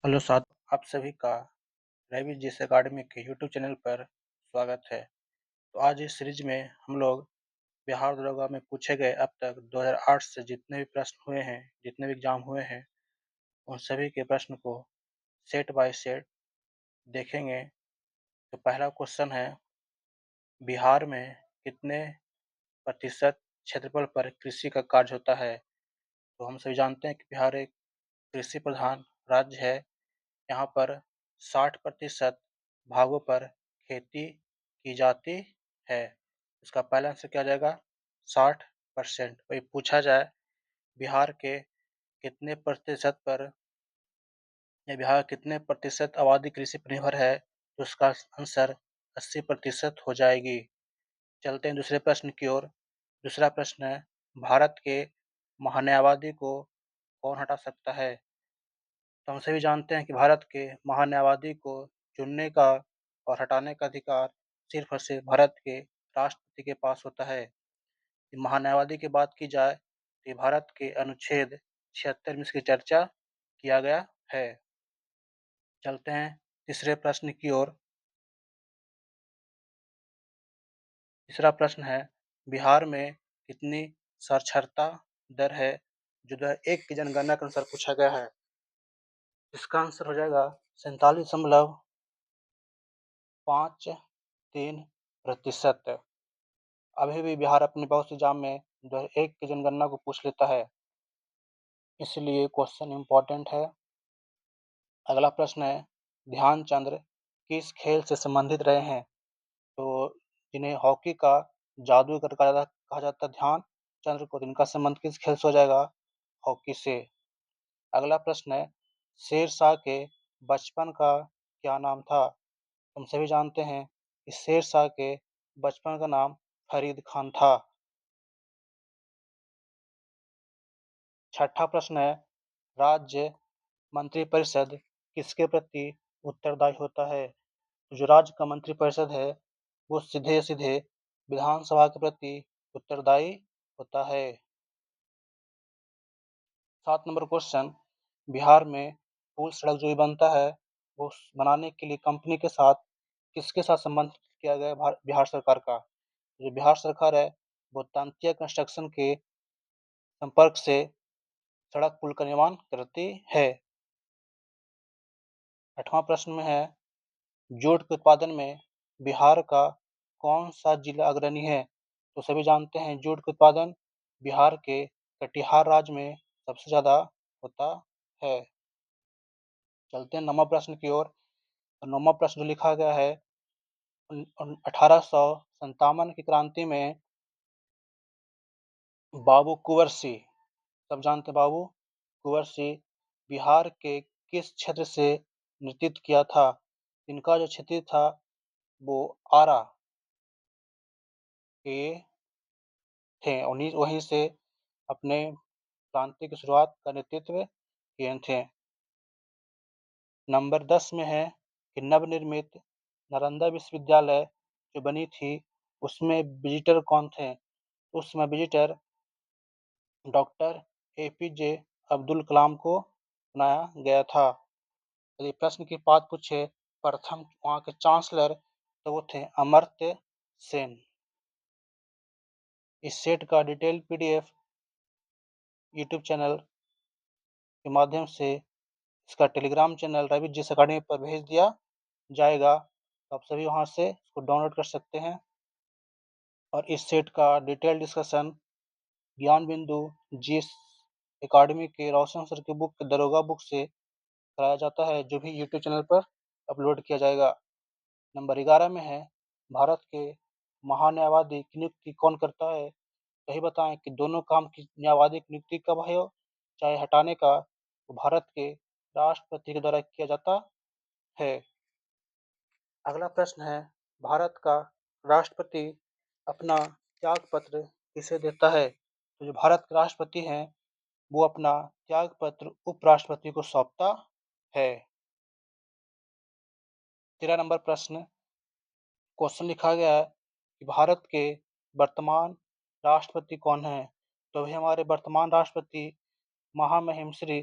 Hello साथ आप सभी का रवि जिस अकाडमी के यूट्यूब चैनल पर स्वागत है। तो आज इस सीरीज में हम लोग बिहार दरोगा में पूछे गए अब तक 2008 से जितने भी प्रश्न हुए हैं, जितने भी एग्जाम हुए हैं, उन सभी के प्रश्न को सेट बाय सेट देखेंगे। तो पहला क्वेश्चन है, बिहार में कितने प्रतिशत क्षेत्रफल पर कृषि का कार्य होता है? तो हम सभी जानते हैं कि बिहार एक कृषि प्रधान राज्य है। यहाँ पर 60% भागों पर खेती की जाती है। इसका पहला आंसर क्या जाएगा? 60%। वही पूछा जाए बिहार के कितने प्रतिशत पर या बिहार कितने प्रतिशत आबादी कृषि पर निर्भर है, तो उसका आंसर 80% हो जाएगी। चलते हैं दूसरे प्रश्न की ओर। दूसरा प्रश्न है, भारत के महान्यायवादी को कौन हटा सकता है? तो हम सभी जानते हैं कि भारत के महान्यायवादी को चुनने का और हटाने का अधिकार सिर्फ और सिर्फ भारत के राष्ट्रपति के पास होता है। महान्यायवादी की बात की जाए तो भारत के अनुच्छेद 76 में इसकी चर्चा किया गया है। चलते हैं तीसरे प्रश्न की ओर। तीसरा प्रश्न है, बिहार में कितनी साक्षरता दर है? जो 2001 की जनगणना के अनुसार पूछा गया है। इसका आंसर हो जाएगा 47.53%। अभी भी बिहार अपने बहुत से एग्जाम में 2001 की जनगणना को पूछ लेता है, इसलिए क्वेश्चन इम्पोर्टेंट है। अगला प्रश्न है, ध्यानचंद किस खेल से संबंधित रहे हैं? तो जिन्हें हॉकी का जादूगर कहा जाता है ध्यानचंद को, इनका संबंध किस खेल से हो जाएगा? हॉकी से। अगला प्रश्न है, शेरशाह के बचपन का क्या नाम था? हम सभी जानते हैं कि शेरशाह के बचपन का नाम फरीद खान था। छठा प्रश्न है, राज्य मंत्रिपरिषद किसके प्रति उत्तरदायी होता है? जो राज्य का मंत्रिपरिषद है वो सीधे सीधे विधानसभा के प्रति उत्तरदायी होता है। 7 नंबर क्वेश्चन, बिहार में पुल सड़क जो भी बनता है वो बनाने के लिए कंपनी के साथ किसके साथ संबंध किया गया है? बिहार सरकार का। जो बिहार सरकार है वो तांत्या कंस्ट्रक्शन के संपर्क से सड़क पुल का निर्माण करती है। 8वां प्रश्न में है, जूट के उत्पादन में बिहार का कौन सा जिला अग्रणी है? तो सभी जानते हैं जूट के उत्पादन बिहार के कटिहार राज्य में सबसे ज्यादा होता है। चलते हैं 9वां प्रश्न की ओर। 9वां प्रश्न जो लिखा गया है, 1857 की क्रांति में बाबू कुंवर सिंह, सब जानते हैं बाबू कुंवर सिंह, बिहार के किस क्षेत्र से नेतृत्व किया था? इनका जो क्षेत्र था वो आरा के थे, उन्हीं वहीं से अपने क्रांति की शुरुआत का नेतृत्व किए थे। नंबर 10 में है कि नवनिर्मित नालंदा विश्वविद्यालय जो बनी थी उसमें विजिटर कौन थे? उसमें visitor doctor APJ Abdul Kalam को बनाया गया था। यदि प्रश्न की बात पूछे प्रथम वहाँ के चांसलर, तो वो थे अमर्त्य सेन। इस सेट का डिटेल पीडीएफ यूट्यूब चैनल के माध्यम से इसका टेलीग्राम चैनल रवि जिस अकाडमी पर भेज दिया जाएगा, तो आप सभी वहां से इसको डाउनलोड कर सकते हैं। और इस सेट का डिटेल डिस्कशन ज्ञान बिंदु जिस अकाडमी के रोशन सर की बुक दरोगा बुक से कराया जाता है, जो भी यूट्यूब चैनल पर अपलोड किया जाएगा। नंबर 11 में है, भारत के महान्यायवादी की नियुक्ति कौन करता है? यही बताएं कि दोनों काम की न्यायवादी की नियुक्ति कब है, चाहे हटाने का, तो भारत के राष्ट्रपति के द्वारा किया जाता है। अगला प्रश्न है, भारत का राष्ट्रपति अपना त्याग पत्र किसे देता है? तो जो भारत के राष्ट्रपति हैं वो अपना त्याग पत्र उपराष्ट्रपति को सौंपता है। 13 नंबर प्रश्न, क्वेश्चन लिखा गया है कि भारत के वर्तमान राष्ट्रपति कौन है? तो भी हमारे वर्तमान राष्ट्रपति महामहिम श्री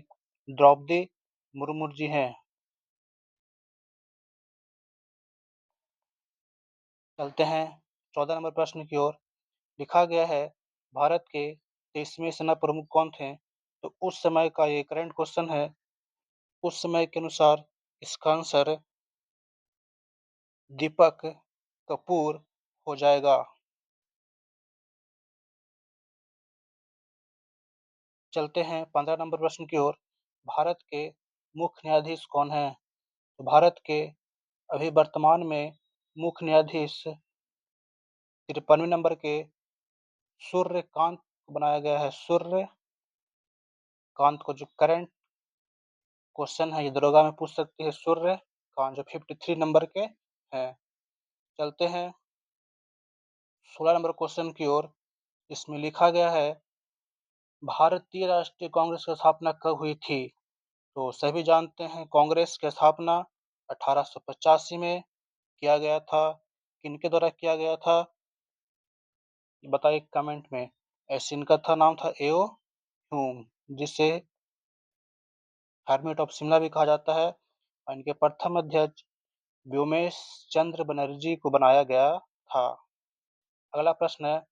द्रौपदी मुर्मू जी हैं। चलते हैं 14 नंबर प्रश्न की ओर। लिखा गया है, भारत के 23वें सेना प्रमुख कौन थे? तो उस समय का ये करंट क्वेश्चन है। उस समय के अनुसार इसका आंसर दीपक कपूर हो जाएगा। चलते हैं 15 नंबर प्रश्न की ओर। भारत के मुख्य न्यायाधीश कौन है? तो भारत के अभी वर्तमान में मुख्य न्यायाधीश 53वें नंबर के सूर्यकांत को बनाया गया है। सूर्यकांत को जो करंट क्वेश्चन है ये दरोगा में पूछ सकती है। सूर्यकांत जो 53 नंबर के हैं। चलते हैं 16 नंबर क्वेश्चन की ओर। इसमें लिखा गया है, भारतीय राष्ट्रीय कांग्रेस की स्थापना कब हुई थी? तो सभी जानते हैं कांग्रेस की स्थापना 1885 में किया गया था। किनके द्वारा किया गया था बताइए कमेंट में। ऐसे इनका था नाम था एओ ह्यूम, जिसे हर्मिट ऑफ शिमला भी कहा जाता है। और इनके प्रथम अध्यक्ष व्योमेश चंद्र बनर्जी को बनाया गया था। अगला प्रश्न है,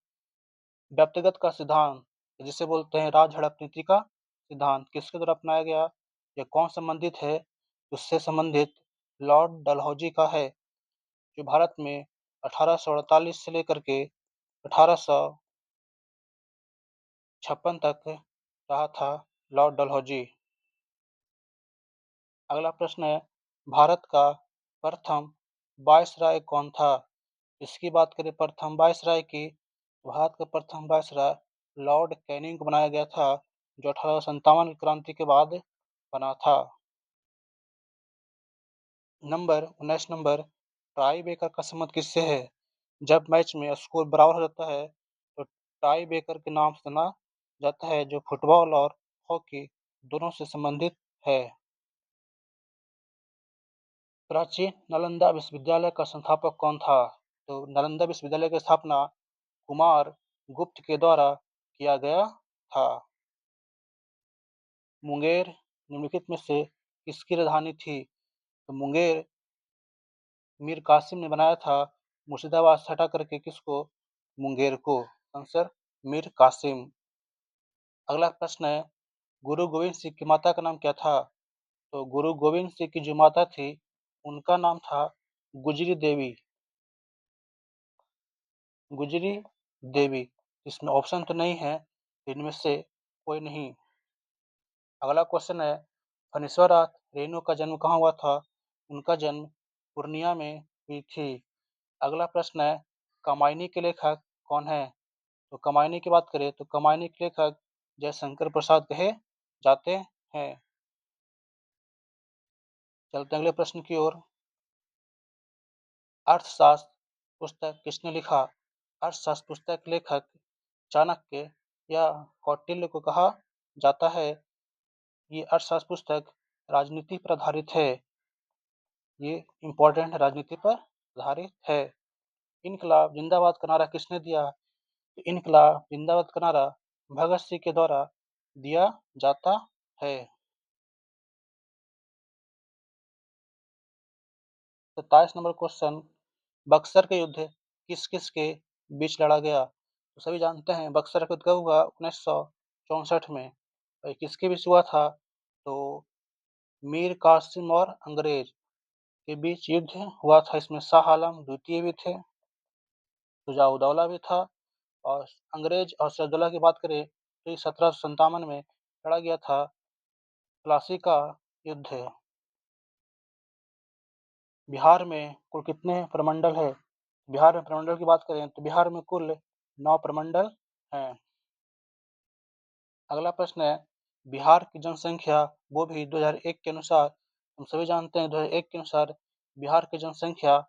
व्यक्तिगत का सिद्धांत जिसे बोलते हैं राजहड़प नीति का सिद्धांत किसके द्वारा अपनाया गया? यह कौन संबंधित है? उससे संबंधित लॉर्ड डलहौजी का है, जो भारत में 1848 से लेकर के 1856 तक रहा था। लॉर्ड डलहौजी। अगला प्रश्न है, भारत का प्रथम वायसराय कौन था? इसकी बात करें प्रथम वायसराय की, भारत का प्रथम वायसराय लॉर्ड कैनिंग को बनाया गया था, जो 1857 की क्रांति के बाद बना था। नंबर 19 नंबर, टाई ब्रेकर का संबंध किससे है? जब मैच में स्कोर बराबर हो जाता है तो टाई ब्रेकर के नाम से जाना जाता है, जो फुटबॉल और हॉकी दोनों से संबंधित है। प्राचीन नालंदा विश्वविद्यालय का संस्थापक कौन था? तो नालंदा विश्वविद्यालय की स्थापना कुमार गुप्त के द्वारा किया गया था। मुंगेर निम्नलिखित में से किसकी राजधानी थी? तो मुंगेर मीर कासिम ने बनाया था। मुर्शिदाबाद से हटा करके किसको? मुंगेर को। आंसर मीर कासिम। अगला प्रश्न है, गुरु गोविंद सिंह की माता का नाम क्या था? तो गुरु गोविंद सिंह की जो माता थी उनका नाम था गुजरी देवी। गुजरी देवी। इसमें ऑप्शन तो नहीं है, इनमें से कोई नहीं। अगला क्वेश्चन है, फणीश्वरा रेणु का जन्म कहाँ हुआ था? उनका जन्म पूर्णिया में हुई थी। अगला प्रश्न है, कामायनी के लेखक कौन है? तो कामायनी की बात करें तो कामायनी के लेखक जयशंकर प्रसाद कहे जाते हैं। चलते हैं अगले प्रश्न की ओर। अर्थशास्त्र पुस्तक किसने लिखा? अर्थशास्त्र पुस्तक के लेखक चाणक्य या कौटिल्य को कहा जाता है। ये अर्थशास्त्र पुस्तक राजनीति पर आधारित है। ये इम्पोर्टेंट है, राजनीति पर आधारित है। इनकलाब जिंदाबाद का नारा किसने दिया? तो इनकलाब जिंदाबाद का नारा भगत सिंह के द्वारा दिया जाता है। 27 नंबर क्वेश्चन, बक्सर का युद्ध किस किस के बीच लड़ा गया? तो सभी जानते हैं बक्सर का युद्ध कब हुआ? 1964 में। और ये किसके बीच हुआ था? तो मीर कासिम और अंग्रेज के बीच युद्ध हुआ था। इसमें शाह आलम द्वितीय भी थे, शुजा-उद-दौला भी था। और अंग्रेज और सिराजुद्दौला की बात करें तो ये 1757 में लड़ा गया था प्लासी का युद्ध। बिहार में कुल कितने प्रमंडल है? बिहार में प्रमंडल की बात करें तो बिहार में कुल 9 प्रमंडल हैं। अगला प्रश्न है, बिहार की जनसंख्या वो भी 2001 के अनुसार, हम सभी जानते हैं 2001 के अनुसार बिहार की जनसंख्या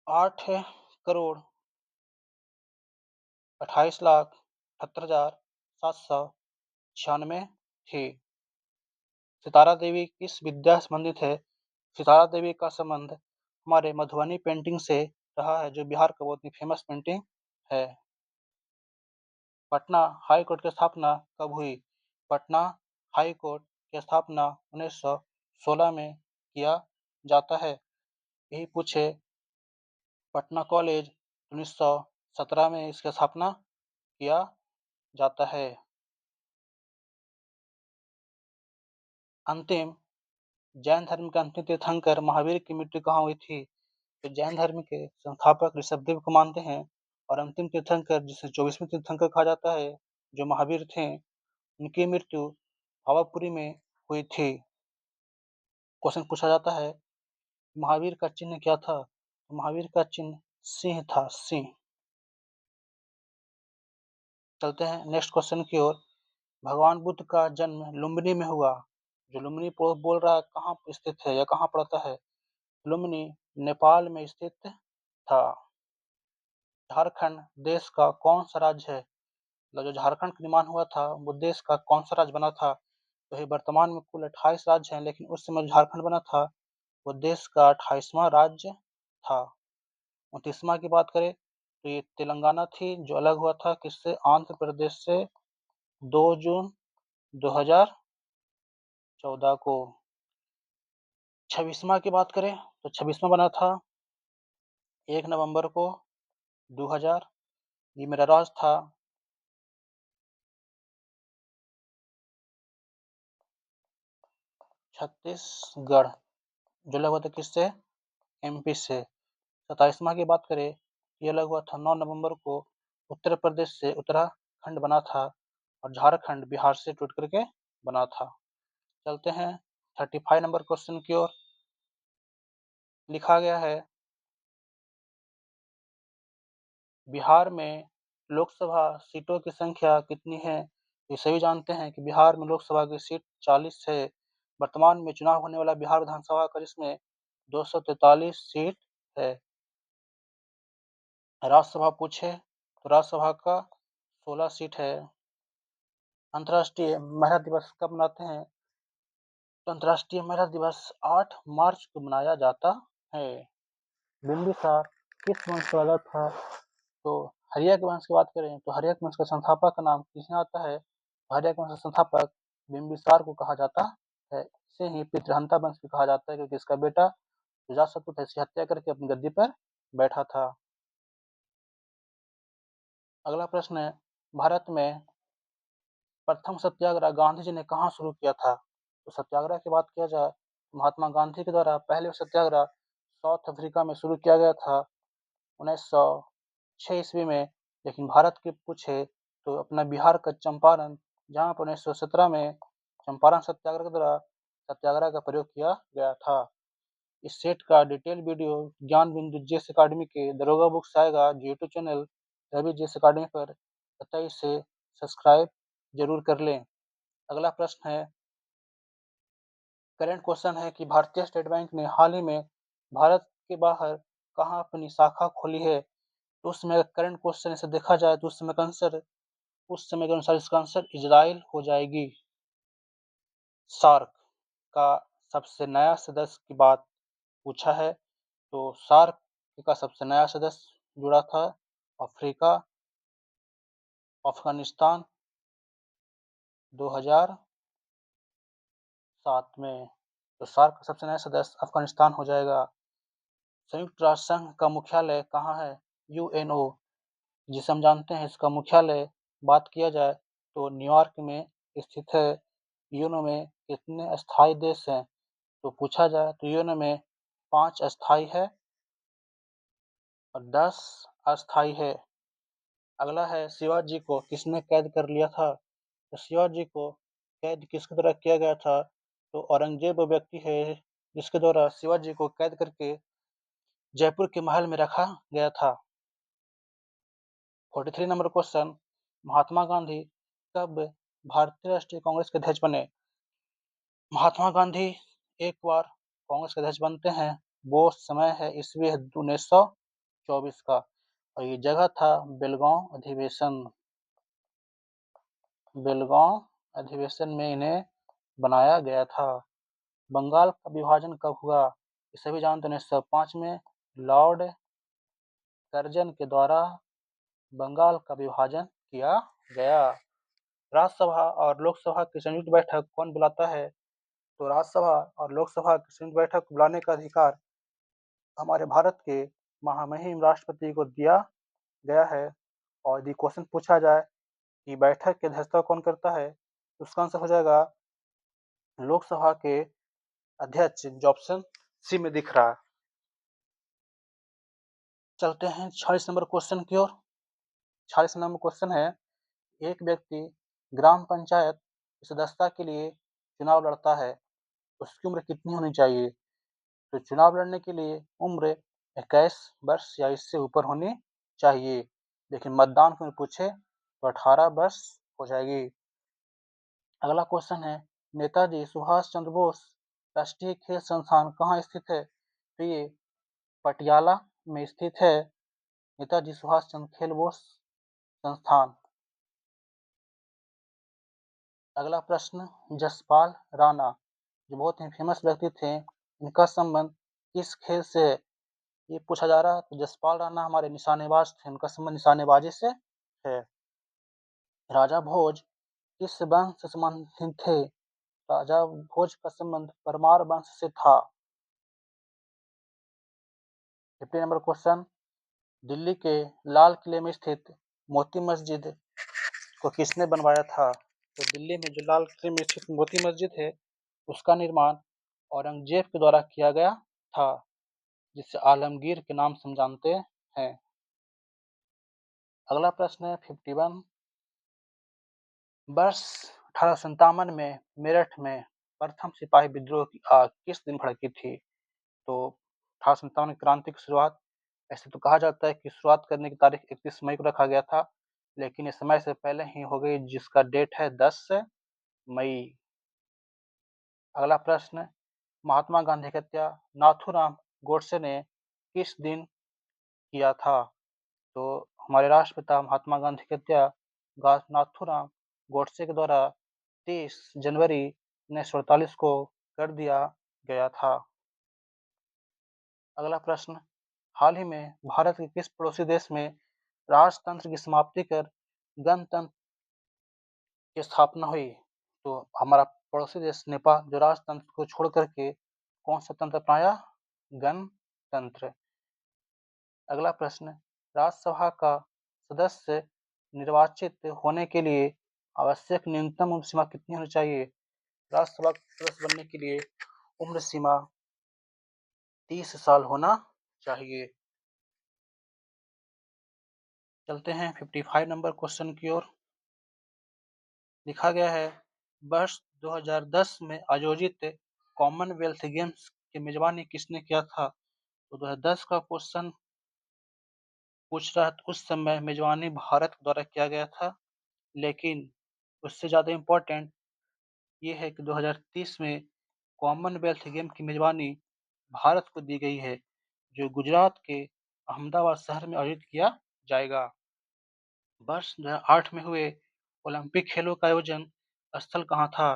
8,28,78,796 थी। सितारा देवी किस विद्या से संबंधित है? सितारा देवी का संबंध हमारे मधुबनी पेंटिंग से रहा है, जो बिहार का बहुत ही फेमस पेंटिंग है। पटना हाई कोर्ट की स्थापना कब हुई? पटना हाई कोर्ट की स्थापना 1916 में किया जाता है। यही पूछे पटना कॉलेज 1917 में इसकी स्थापना किया जाता है। अंतिम जैन धर्म के अंतिम तीर्थंकर महावीर की मृत्यु कहाँ हुई थी? तो जैन धर्म के संस्थापक ऋषभदेव को मानते हैं और अंतिम तीर्थंकर जिसे 24वें तीर्थंकर कहा जाता है, जो महावीर थे, उनकी मृत्यु पावापुरी में हुई थी। क्वेश्चन पूछा जाता है, महावीर का चिन्ह क्या था? तो महावीर का चिन्ह सिंह था, सिंह। चलते हैं नेक्स्ट क्वेश्चन की ओर। भगवान बुद्ध का जन्म लुम्बिनी में हुआ। जो लुम्बिनी बोल रहा है कहाँ स्थित है या कहाँ पड़ता है? लुम्बिनी नेपाल में स्थित था। झारखंड देश का कौन सा राज्य है? मतलब जो झारखंड का निर्माण हुआ था वो देश का कौन सा राज्य बना था? तो ये वर्तमान में कुल 28 राज्य हैं, लेकिन उस समय झारखंड बना था वो देश का 28वां राज्य था। 29वां की बात करें तो ये तेलंगाना थी, जो अलग हुआ था किससे? आंध्र प्रदेश से 2 जून 2014 को। 26वां की बात करें तो 26वां बना था 1 नवंबर को 2000। ये मेरा राज्य था छत्तीसगढ़, जो अलग हुआ था किससे? एमपी से। 27वां की बात करें, ये अलग हुआ था 9 नवंबर को उत्तर प्रदेश से, उत्तराखंड बना था, और झारखंड बिहार से टूट करके बना था। चलते हैं 35 नंबर क्वेश्चन की ओर। लिखा गया है, बिहार में लोकसभा सीटों की संख्या कितनी है? ये सभी जानते हैं कि बिहार में लोकसभा की सीट 40 है। वर्तमान में चुनाव होने वाला बिहार विधानसभा का, जिसमें 243 सीट है। राज्यसभा पूछे तो राज्यसभा का 16 सीट है। अंतर्राष्ट्रीय महिला दिवस कब मनाते हैं? तो अंतर्राष्ट्रीय महिला दिवस 8 मार्च को मनाया जाता है। बिंबिसार किस वंश का राजा था? तो हर्यक वंश की बात करें तो हर्यक वंश का संस्थापक का नाम किसने आता है? हर्यक वंश का संस्थापक बिंबिसार को कहा जाता है। इसे ही पितृहंता वंश भी कहा जाता है, क्योंकि इसका बेटा अजातशत्रु था, इसकी हत्या करके अपनी गद्दी पर बैठा था। अगला प्रश्न है, भारत में प्रथम सत्याग्रह गांधी जी ने कहाँ शुरू किया था? तो सत्याग्रह की बात किया जाए, महात्मा गांधी के द्वारा पहले सत्याग्रह साउथ अफ्रीका में शुरू किया गया था 1906 ईस्वी में। लेकिन भारत की पूछे तो अपना बिहार का चंपारण, जहाँ पर 1917 में चंपारण सत्याग्रह के द्वारा सत्याग्रह का प्रयोग किया गया था। इस सेट का डिटेल वीडियो ज्ञान बिंदु जेस अकाडमी के दरोगा बुक से आएगा, जो यूट्यूब चैनल रवि जेस अकाडमी पर, पता इसे सब्सक्राइब जरूर कर लें। अगला प्रश्न है, करंट क्वेश्चन है कि भारतीय स्टेट बैंक ने हाल ही में भारत के बाहर कहाँ अपनी शाखा खोली है? तो उस समय करंट क्वेश्चन से देखा जाए तो उस समय के अनुसार इसका आंसर इजराइल हो जाएगी। सार्क का सबसे नया सदस्य की बात पूछा है, तो सार्क का सबसे नया सदस्य जुड़ा था अफ्रीका, अफगानिस्तान 2007 में। तो सार्क का सबसे नया सदस्य अफगानिस्तान हो जाएगा। संयुक्त राष्ट्र संघ का मुख्यालय कहाँ है? यूएनओ, जिसे हम जानते हैं इसका मुख्यालय बात किया जाए तो न्यूयॉर्क में स्थित है। यूएनओ में कितने अस्थायी देश हैं? तो पूछा जाए तो यूएनओ में 5 अस्थायी है और 10 अस्थायी है। अगला है, शिवाजी को किसने कैद कर लिया था? तो शिवाजी को कैद किसके द्वारा किया गया था? तो औरंगजेब वो व्यक्ति है जिसके द्वारा शिवाजी को कैद करके जयपुर के महल में रखा गया था। 43 नंबर क्वेश्चन, महात्मा गांधी कब भारतीय राष्ट्रीय कांग्रेस के अध्यक्ष बने? महात्मा गांधी एक बार कांग्रेस के अध्यक्ष बनते हैं, वो समय है ईस्वी 1924 का, और ये जगह था बेलगांव अधिवेशन। बेलगांव अधिवेशन में इन्हें बनाया गया था। बंगाल का विभाजन कब हुआ? ये सभी जानते हैं, 1905 में लॉर्ड कर्जन के द्वारा बंगाल का विभाजन किया गया। राज्यसभा और लोकसभा की संयुक्त बैठक कौन बुलाता है? तो राज्यसभा और लोकसभा की संयुक्त बैठक बुलाने का अधिकार हमारे भारत के महामहिम राष्ट्रपति को दिया गया है। और यदि क्वेश्चन पूछा जाए कि बैठक की अध्यक्षता कौन करता है, तो उसका आंसर हो जाएगा लोकसभा के अध्यक्ष, जो ऑप्शन सी में दिख रहा है। चलते हैं 46 नंबर क्वेश्चन की ओर। 46 नंबर क्वेश्चन है, एक व्यक्ति ग्राम पंचायत सदस्यता के लिए चुनाव लड़ता है, उसकी उम्र कितनी होनी चाहिए? तो चुनाव लड़ने के लिए उम्र 21 वर्ष या इससे ऊपर होनी चाहिए, लेकिन मतदान की उम्र पूछे तो 18 वर्ष हो जाएगी। अगला क्वेश्चन है, नेताजी सुभाष चंद्र बोस राष्ट्रीय खेल संस्थान कहाँ स्थित है? तो ये पटियाला में स्थित है, नेताजी सुभाष चंद्र खेल बोस संस्थान। अगला प्रश्न, जसपाल राणा जो बहुत ही फेमस व्यक्ति थे, इनका संबंध किस खेल से है? ये पूछा जा रहा है। तो जसपाल राणा हमारे निशानेबाज थे, उनका संबंध निशानेबाजी से है। राजा भोज किस वंश से संबंधित थे? राजा भोज का संबंध परमार वंश से था। 50 नंबर क्वेश्चन, दिल्ली के लाल किले में स्थित मोती मस्जिद को किसने बनवाया था? तो दिल्ली में जो लाल किले में स्थित मोती मस्जिद है, उसका निर्माण औरंगजेब के द्वारा किया गया था, जिसे आलमगीर के नाम से हम जानते हैं। अगला प्रश्न है 51, वर्ष 1857 में मेरठ में प्रथम सिपाही विद्रोह की आग किस दिन भड़की थी? तो 1857 की क्रांति की शुरुआत, ऐसे तो कहा जाता है कि शुरुआत करने की तारीख 31 मई को रखा गया था, लेकिन इस समय से पहले ही हो गई, जिसका डेट है 10 मई। अगला प्रश्न, महात्मा गांधी की हत्या नाथूराम गोडसे ने किस दिन किया था? तो हमारे राष्ट्रपिता महात्मा गांधी की हत्या नाथूराम गोडसे के द्वारा 30 जनवरी 1948 को कर दिया गया था। अगला प्रश्न, हाल ही में भारत के किस पड़ोसी देश में राजतंत्र की समाप्ति कर गणतंत्र की स्थापना हुई? तो हमारा पड़ोसी देश नेपाल, जो राजतंत्र को छोड़ करके कौन सा तंत्र अपनाया? गणतंत्र। अगला प्रश्न, राज्यसभा का सदस्य निर्वाचित होने के लिए आवश्यक न्यूनतम उम्र सीमा कितनी होनी चाहिए? राज्यसभा का सदस्य बनने के लिए उम्र सीमा 30 साल होना चाहिए। चलते हैं 55 नंबर क्वेश्चन की ओर। लिखा गया है, वर्ष 2010 में आयोजित कॉमनवेल्थ गेम्स की मेजबानी किसने किया था? तो 2010 का क्वेश्चन पूछ रहा है, तो उस समय मेजबानी भारत द्वारा किया गया था, लेकिन उससे ज़्यादा इम्पोर्टेंट ये है कि 2030 में कॉमनवेल्थ गेम की मेजबानी भारत को दी गई है, जो गुजरात के अहमदाबाद शहर में आयोजित किया जाएगा। वर्ष 2008 में हुए ओलंपिक खेलों का आयोजन स्थल कहाँ था?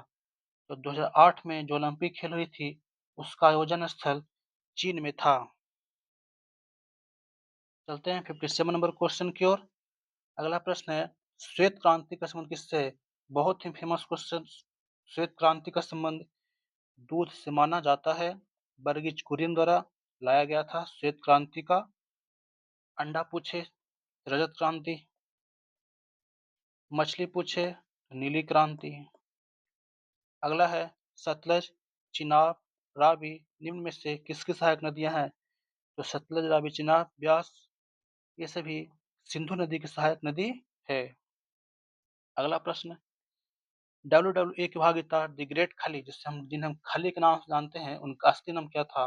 तो 2008 में जो ओलंपिक खेल हुई थी, उसका आयोजन स्थल चीन में था। चलते हैं 57 नंबर क्वेश्चन की ओर। अगला प्रश्न है, श्वेत क्रांति का संबंध किससे है? बहुत ही फेमस क्वेश्चन। श्वेत क्रांति का संबंध दूध से माना जाता है। वर्गीज कुरियन द्वारा लाया गया था श्वेत क्रांति का। अंडा पूछे रजत क्रांति, मछली पूछे नीली क्रांति। अगला है, सतलज, चिनाब, रावी निम्न में से किसकी सहायक नदियां हैं? तो सतलज, रावी, चिनाब, ब्यास, ये सभी सिंधु नदी की सहायक नदी है। अगला प्रश्न, WWE की भागीदार द ग्रेट खली, जिन्हें हम खली के नाम से जानते हैं, उनका असली नाम क्या था?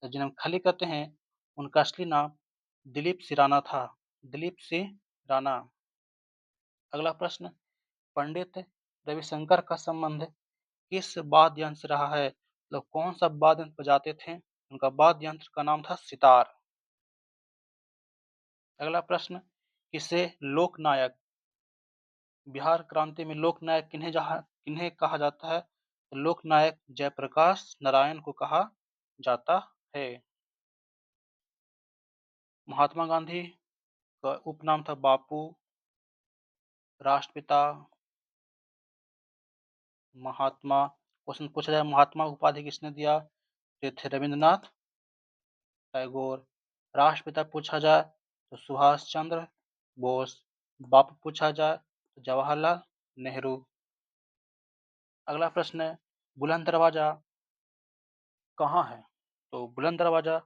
तो जिन्हें हम खली कहते हैं, उनका असली नाम दिलीप सिंह था। दिलीप सिंह राणा। अगला प्रश्न, पंडित रविशंकर का संबंध किस वाद्य यंत्र से रहा है? मतलब कौन सा वाद्य यंत्र बजाते थे? उनका वाद्य यंत्र का नाम था सितार। अगला प्रश्न, किसे लोकनायक, बिहार क्रांति में लोकनायक किन्हें कहा जाता है? तो लोकनायक जयप्रकाश नारायण को कहा जाता है। महात्मा गांधी का उपनाम था बापू, राष्ट्रपिता, महात्मा। क्वेश्चन पूछा जाए, महात्मा उपाधि किसने दिया? ये थे रविंद्रनाथ टैगोर। राष्ट्रपिता पूछा जाए तो सुभाष चंद्र बोस। बापू पूछा जाए तो जवाहरलाल नेहरू। अगला प्रश्न है, बुलंद दरवाजा कहाँ है? तो बुलंद दरवाजा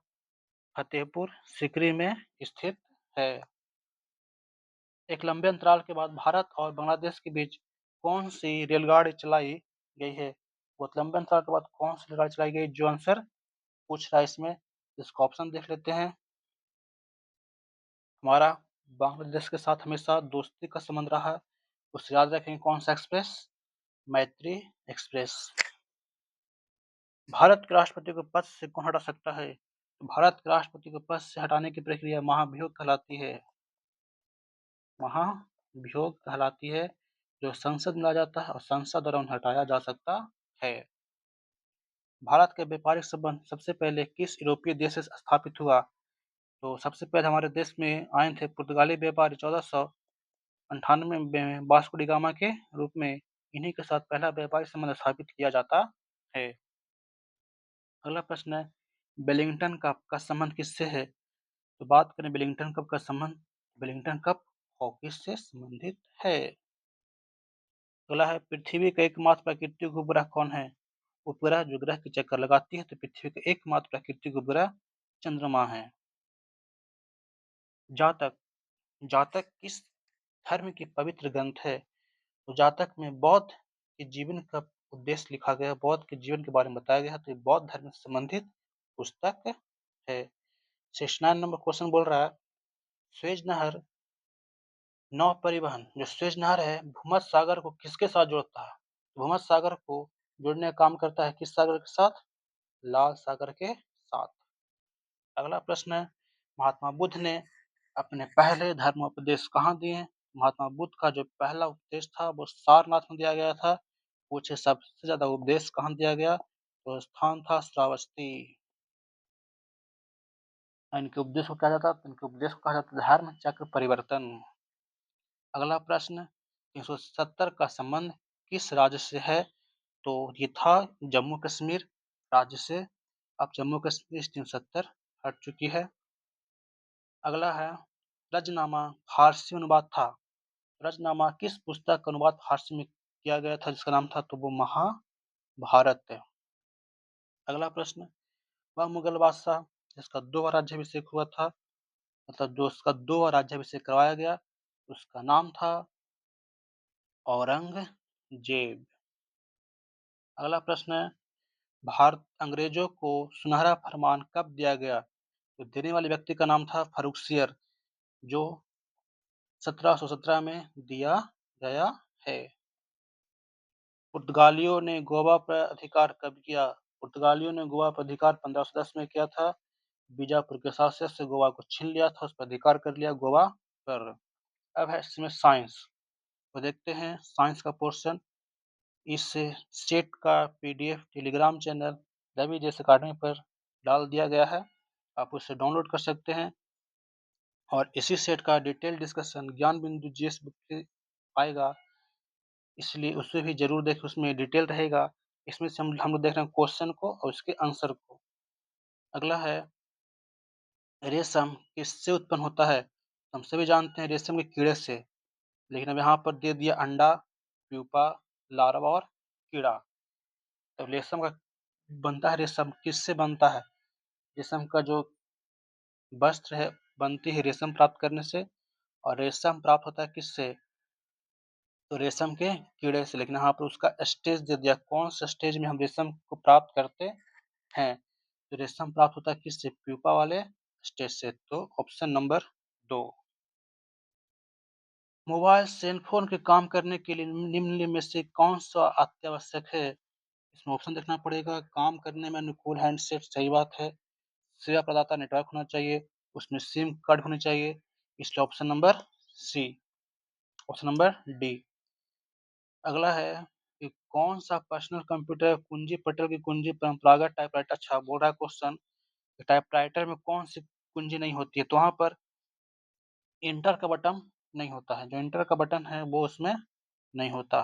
फतेहपुर सीकरी में स्थित है। एक लंबे अंतराल के बाद भारत और बांग्लादेश के बीच कौन सी रेलगाड़ी चलाई गई है? बहुत लंबे अंतराल के बाद कौन सी रेलगाड़ी चलाई गई, जो आंसर पूछ रहा है इसमें, इसका ऑप्शन देख लेते हैं। हमारा बांग्लादेश के साथ हमेशा दोस्ती का संबंध रहा है, उसे याद रखेंगे। कौन सा एक्सप्रेस? मैत्री एक्सप्रेस। भारत के राष्ट्रपति को पद से कौन हटा सकता है? तो भारत के राष्ट्रपति को पद से हटाने की प्रक्रिया महाभियोग कहलाती है। महाभियोग कहलाती है, जो संसद में लाया जाता है और संसद द्वारा उन्हें हटाया जा सकता है। भारत के व्यापारिक संबंध सबसे पहले किस यूरोपीय देश से स्थापित हुआ? तो सबसे पहले हमारे देश में आए थे पुर्तगाली व्यापारी 1498 में वास्को डी गामा के रूप में। इन्हीं के साथ पहला व्यापारिक संबंध स्थापित किया जाता है। अगला प्रश्न है, वेलिंगटन कप का संबंध किससे है? तो बात करें वेलिंगटन कप का संबंध, वेलिंगटन कप हॉकी से संबंधित है। अगला है, पृथ्वी का एकमात्र प्राकृतिक उपग्रह कौन है? उपग्रह जो ग्रह के चक्कर लगाती है, तो पृथ्वी का एकमात्र प्राकृतिक उपग्रह चंद्रमा है। जातक, जातक किस धर्म की पवित्र ग्रंथ है? तो जातक में बौद्ध के जीवन का उद्देश्य लिखा गया, बौद्ध के जीवन के बारे में बताया गया है, तो ये बौद्ध धर्म से संबंधित पुस्तक है। 69 नंबर क्वेश्चन बोल रहा है, स्वेज नहर नौ परिवहन, जो स्वेज नहर है, भूमध्य सागर को किसके साथ जोड़ता है? भूमध्य सागर को जोड़ने का काम करता है किस सागर के साथ? लाल सागर के साथ। अगला प्रश्न है, महात्मा बुद्ध ने अपने पहले धर्मोपदेश कहाँ दिए? महात्मा बुद्ध का जो पहला उपदेश था वो सारनाथ में दिया गया था। पूछे सबसे ज्यादा उपदेश कहाँ दिया गया? तो स्थान था श्रावस्ती। इनके उपदेश को कहा जाता, इनके उपदेश को कहा जाता धर्म चक्र परिवर्तन। अगला प्रश्न, 370 का संबंध किस राज्य से है? तो ये था जम्मू कश्मीर राज्य से। अब जम्मू कश्मीर 370 हट चुकी है। अगला है, रजनामा फारसी अनुवाद था। रजनामा किस पुस्तक का अनुवाद फारसी में किया गया था, जिसका नाम था? तो वो महाभारत है। अगला प्रश्न, वह मुगल बादशाह जिसका 2 बार राज्याभिषेक हुआ था, मतलब जो उसका 2 बार राज्याभिषेक करवाया गया, उसका नाम था औरंगजेब। अगला प्रश्न है, भारत अंग्रेजों को सुनहरा फरमान कब दिया गया? तो देने वाले व्यक्ति का नाम था फर्रुखसियर, जो 1717 में दिया गया है। पुर्तगालियों ने गोवा पर अधिकार कब किया? पुर्तगालियों ने गोवा पर अधिकार 1510 में किया था। बीजापुर के शासक से गोवा को छीन लिया था, उस पर अधिकार कर लिया गोवा पर। अब है इसमें साइंस, तो देखते हैं साइंस का पोर्शन। इस सेट का PDF Telegram channel Ravi JS academy पर डाल दिया गया है, आप उसे डाउनलोड कर सकते हैं। और इसी सेट का डिटेल डिस्कशन ज्ञान बिंदु जीएस बुक पे आएगा, इसलिए उसे भी जरूर देखें, उसमें डिटेल रहेगा। इसमें से हम लोग देख रहे हैं क्वेश्चन को और उसके आंसर को। अगला है, रेशम किससे उत्पन्न होता है? हम सभी जानते हैं रेशम के कीड़े से, लेकिन अब यहाँ पर दे दिया अंडा, प्यूपा, लार्वा और कीड़ा। तो रेशम का बनता है, रेशम किससे बनता है? रेशम का जो वस्त्र है बनती है रेशम प्राप्त करने से, और रेशम प्राप्त होता है किससे? तो रेशम के कीड़े से। लेकिन यहाँ पर उसका स्टेज दे दिया, कौन सा स्टेज में हम रेशम को प्राप्त करते हैं? तो रेशम प्राप्त होता है किससे? प्यूपा वाले स्टेज से। तो option number 2। Mobile cell phone के काम करने के लिए निम्न में से कौन सा अत्यावश्यक है? इसमें ऑप्शन देखना पड़ेगा। काम करने में अनुकूल हैंडसेट, सही बात है। सेवा प्रदाता नेटवर्क होना चाहिए, उसमें सिम कार्ड होनी चाहिए, इसलिए option number C. Option number D. अगला है कि कौन सा पर्सनल कंप्यूटर कुंजी पटल की कुंजी परंपरागत टाइपराइटर, अच्छा बोल रहा है क्वेश्चन, टाइपराइटर में कौन सी कुंजी नहीं होती है? तो वहां पर इंटर का बटन नहीं होता है, जो इंटर का बटन है वो उसमें नहीं होता।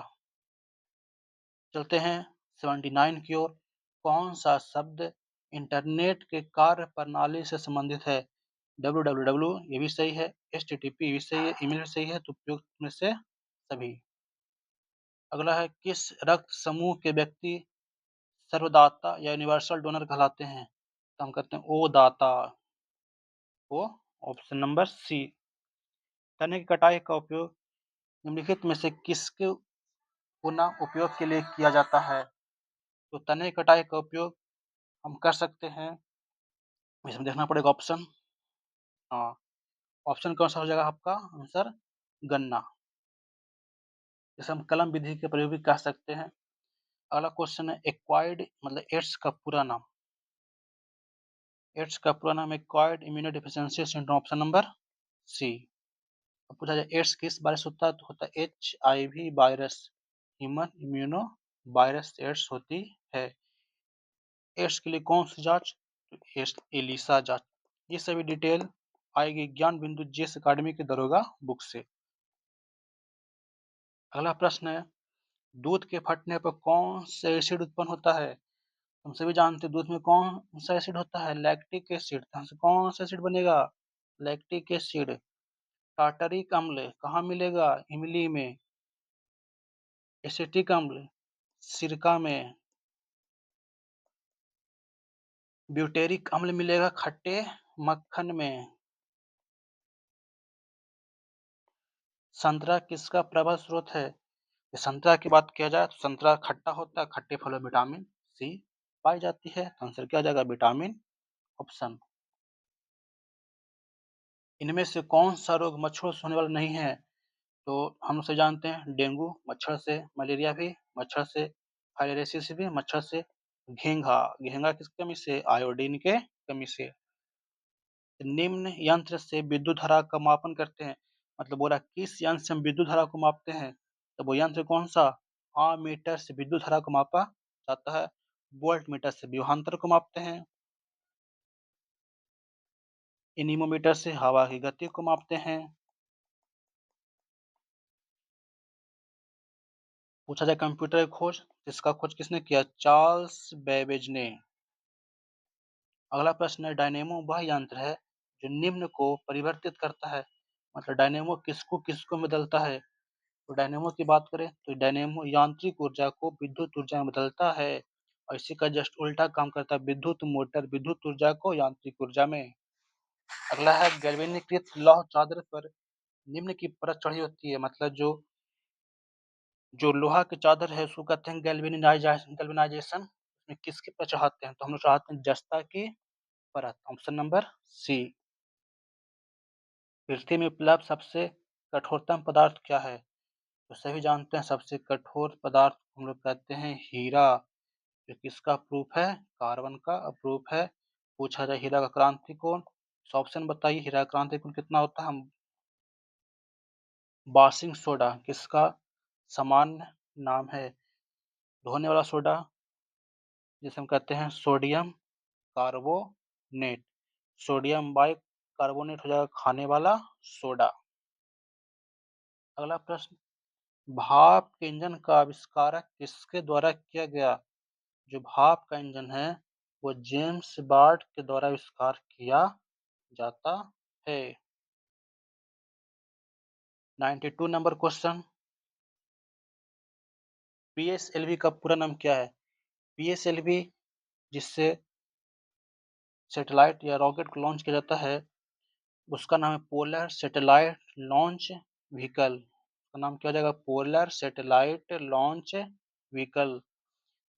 चलते हैं 79 की ओर। कौन सा शब्द इंटरनेट के कार्य प्रणाली से संबंधित है? www ये भी सही है, http ये भी सही है, ईमेल भी सही है, तो उपयुक्त में से सभी। अगला है, किस रक्त समूह के व्यक्ति सर्वदाता या यूनिवर्सल डोनर कहलाते हैं? तो हम कहते हैं ओ दाता, ओ, ऑप्शन नंबर सी। तने की कटाई का उपयोग निम्नलिखित में से किसके पुनः उपयोग के लिए किया जाता है? तो तने की कटाई का उपयोग हम कर सकते हैं, इसमें देखना पड़ेगा ऑप्शन। हाँ, ऑप्शन कौन सा हो जाएगा आपका आंसर? गन्ना। जैसे हम कलम विधि के प्रयोग भी कह सकते हैं। अगला क्वेश्चन है, एक्वायर्ड मतलब एड्स का पूरा नाम। एड्स का पूरा नाम acquired immunodeficiency syndrome, option number C. अब पूछा जाए एड्स किस वायरस होता है, तो होता है HIV virus, human immuno virus AIDS होती है। एड्स के लिए कौन सी जांच? तो एड्स एलिसा जांच। ये सभी डिटेल आएगी ज्ञान बिंदु जेस अकादमी के दरोगा बुक से। अगला प्रश्न है, दूध के फटने पर कौन सा एसिड उत्पन्न होता है? हम सभी जानते हैं दूध में कौन सा एसिड होता है? Lactic acid. कौन सा एसिड बनेगा? Lactic acid. टार्टरिक अम्ल कहाँ मिलेगा? इमली में। एसिटिक अम्ल सिरका में। ब्यूटेरिक अम्ल मिलेगा खट्टे मक्खन में। संतरा किसका प्रबल स्रोत है? संतरा की बात किया जाए तो संतरा खट्टा होता है, खट्टे फलों में विटामिन सी पाई जाती है, तो आंसर क्या आ जाएगा? Vitamin, option. इनमें से कौन सा रोग मच्छरों से होने वाला नहीं है? तो हम उसे जानते हैं, डेंगू मच्छर से, मलेरिया भी मच्छर से, फाइलेरियासिस भी मच्छर से, घेंघा घेंघा किस कमी से? आयोडीन के कमी से। निम्न यंत्र से विद्युत धारा का मापन करते हैं, मतलब बोला किस यंत्र से हम विद्युत धारा को मापते हैं? तो वो यंत्र कौन सा? आमीटर से विद्युत धारा को मापा जाता है, वोल्ट मीटर से विभवांतर को मापते हैं, एनीमोमीटर से हवा की गति को मापते हैं। पूछा जाए कंप्यूटर की खोज, इसका खोज किसने किया? चार्ल्स बेबेज ने। अगला प्रश्न है, डायनेमो वह यंत्र है जो निम्न को परिवर्तित करता है, मतलब डायनेमो किसको किसको बदलता है? तो डायनेमो की बात करें तो डायनेमो यांत्रिक ऊर्जा को विद्युत ऊर्जा में बदलता है, और इसी का जस्ट उल्टा काम करता है, विद्युत मोटर विद्युत ऊर्जा को यांत्रिक ऊर्जा में। अगला है, गैल्वेनीकृत लौह चादर पर निम्न की परत चढ़ी होती है, मतलब जो जो लोहा की चादर है उसको कहते हैं गैल्वेनाइजेशन। उसमें किसकी परत चढ़ाते हैं? तो हम लोग चढ़ाते हैं जस्ता की परत, ऑप्शन नंबर सी। पृथ्वी में उपलब्ध सबसे कठोरतम पदार्थ क्या है? तो सभी जानते हैं सबसे कठोर पदार्थ हम लोग कहते हैं हीरा, जो किसका प्रूफ है? कार्बन का प्रूफ है। पूछा जाए हीरा का क्रांति कोण, ऑप्शन बताइए, हीरा का क्रांति कोण कितना होता है? हम वाशिंग सोडा किसका सामान्य नाम है? धोने वाला सोडा, जिसे हम कहते हैं sodium carbonate. Sodium by carbonate हो जाएगा खाने वाला सोडा। अगला प्रश्न, भाप के इंजन का आविष्कार किसके द्वारा किया गया? जो भाप का इंजन है वो जेम्स वाट के द्वारा आविष्कार किया जाता है। 92 नंबर क्वेश्चन, पीएसएलवी का पूरा नाम क्या है? पीएसएलवी जिससे सैटेलाइट या रॉकेट को लॉन्च किया जाता है उसका नाम है पोलर सैटेलाइट लॉन्च व्हीकल। उसका नाम क्या हो जाएगा? Polar satellite launch vehicle.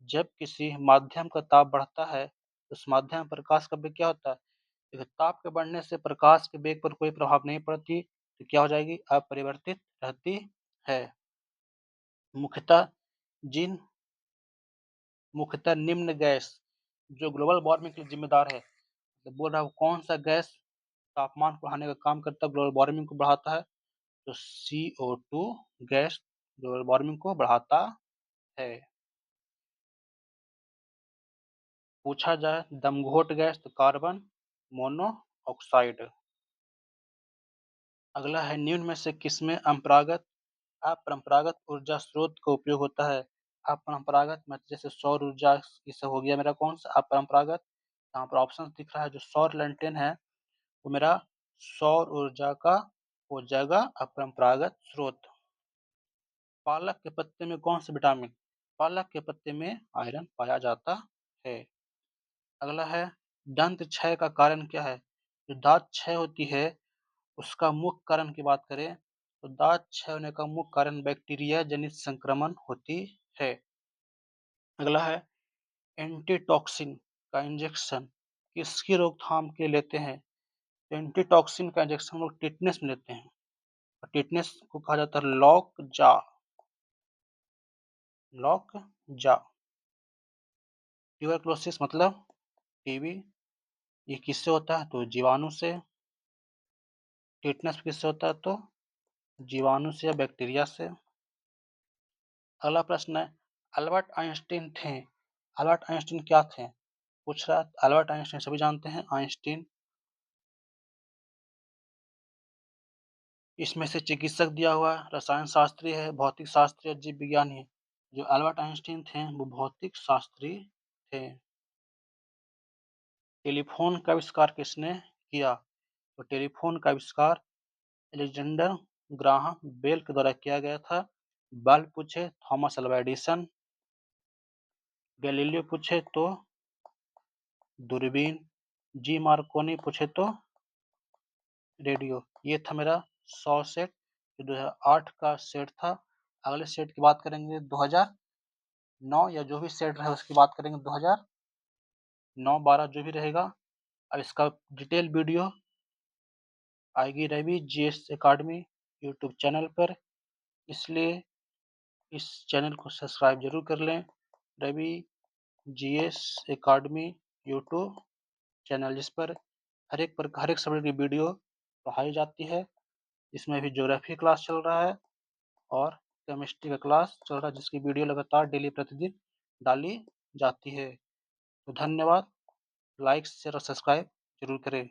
जब किसी माध्यम का ताप बढ़ता है तो उस माध्यम प्रकाश का वेग क्या होता है? देखिए, ताप के बढ़ने से प्रकाश के वेग पर कोई प्रभाव नहीं पड़ती, तो क्या हो जाएगी? अपरिवर्तित रहती है। मुख्यतः जिन मुख्यतः निम्न गैस जो ग्लोबल वार्मिंग के लिए जिम्मेदार है, तो बोल रहा है वो कौन सा गैस तापमान को बढ़ाने का काम करता है, ग्लोबल वार्मिंग को बढ़ाता है? तो CO2 गैस ग्लोबल वार्मिंग को बढ़ाता है। पूछा जाए दमघोट गैस, तो कार्बन मोनोऑक्साइड। अगला है, निम्न में से किसमें अपरंपरागत ऊर्जा स्रोत का उपयोग होता है? अपरंपरागत मतलब जैसे सौर ऊर्जा, ये सब हो गया मेरा कौन सा अपरंपरागत। यहाँ पर ऑप्शन दिख रहा है, जो सौर लैंटेन है तो मेरा सौर ऊर्जा का हो जाएगा अपरंपरागत स्रोत। पालक के पत्ते में कौन सा विटामिन? पालक के पत्ते में आयरन पाया जाता है। अगला है, दंत क्षय का कारण क्या है? जो दांत क्षय होती है उसका मुख्य कारण की बात करें तो दांत क्षय होने का मुख्य कारण बैक्टीरिया जनित संक्रमण होती है। अगला है, एंटीटॉक्सिन का इंजेक्शन किसकी रोकथाम के लिए लेते हैं? तो एंटीटॉक्सिन का इंजेक्शन हम लोग टिटनेस में लेते हैं और टिटनेस को कहा जाता है लॉक जा। लॉक जा। ट्यूबरक्लोसिस मतलब टीबी, ये किससे होता है? तो जीवाणु से। टिटनेस किससे होता है? तो जीवाणु से या बैक्टीरिया से। अगला प्रश्न है, अल्बर्ट आइंस्टीन थे। अल्बर्ट आइंस्टीन क्या थे? पूछ रहा है। अल्बर्ट आइंस्टीन सभी जानते हैं। आइंस्टीन इसमें से चिकित्सक दिया हुआ है, रसायन शास्त्री है, भौतिक शास्त्री है, जीव विज्ञानी है। जो अल्बर्ट आइंस्टीन थे वो भौतिक शास्त्री थे। टेलीफोन का आविष्कार किसने किया? तो टेलीफोन का आविष्कार अलेक्जेंडर ग्राहम बेल के द्वारा किया गया था। बल्ब पूछे थॉमस अल्वा एडिसन। गैलीलियो पूछे तो दूरबीन। जी मार्कोनी पूछे तो रेडियो। ये था मेरा 100 सेट, जो 2008 का सेट था। अगले सेट की बात करेंगे 2009 या जो भी सेट रहे उसकी बात करेंगे 2009-12 जो भी रहेगा। अब इसका डिटेल वीडियो आएगी Ravi GS academy YouTube channel पर, इसलिए इस चैनल को सब्सक्राइब जरूर कर लें। Ravi GS academy YouTube channel, जिस पर हर एक सब्जेक्ट की वीडियो पढ़ाई जाती है। इसमें भी ज्योग्राफी क्लास चल रहा है और केमिस्ट्री का क्लास चल रहा है, जिसकी वीडियो लगातार डेली प्रतिदिन डाली जाती है। तो धन्यवाद। लाइक शेयर और सब्सक्राइब जरूर करें।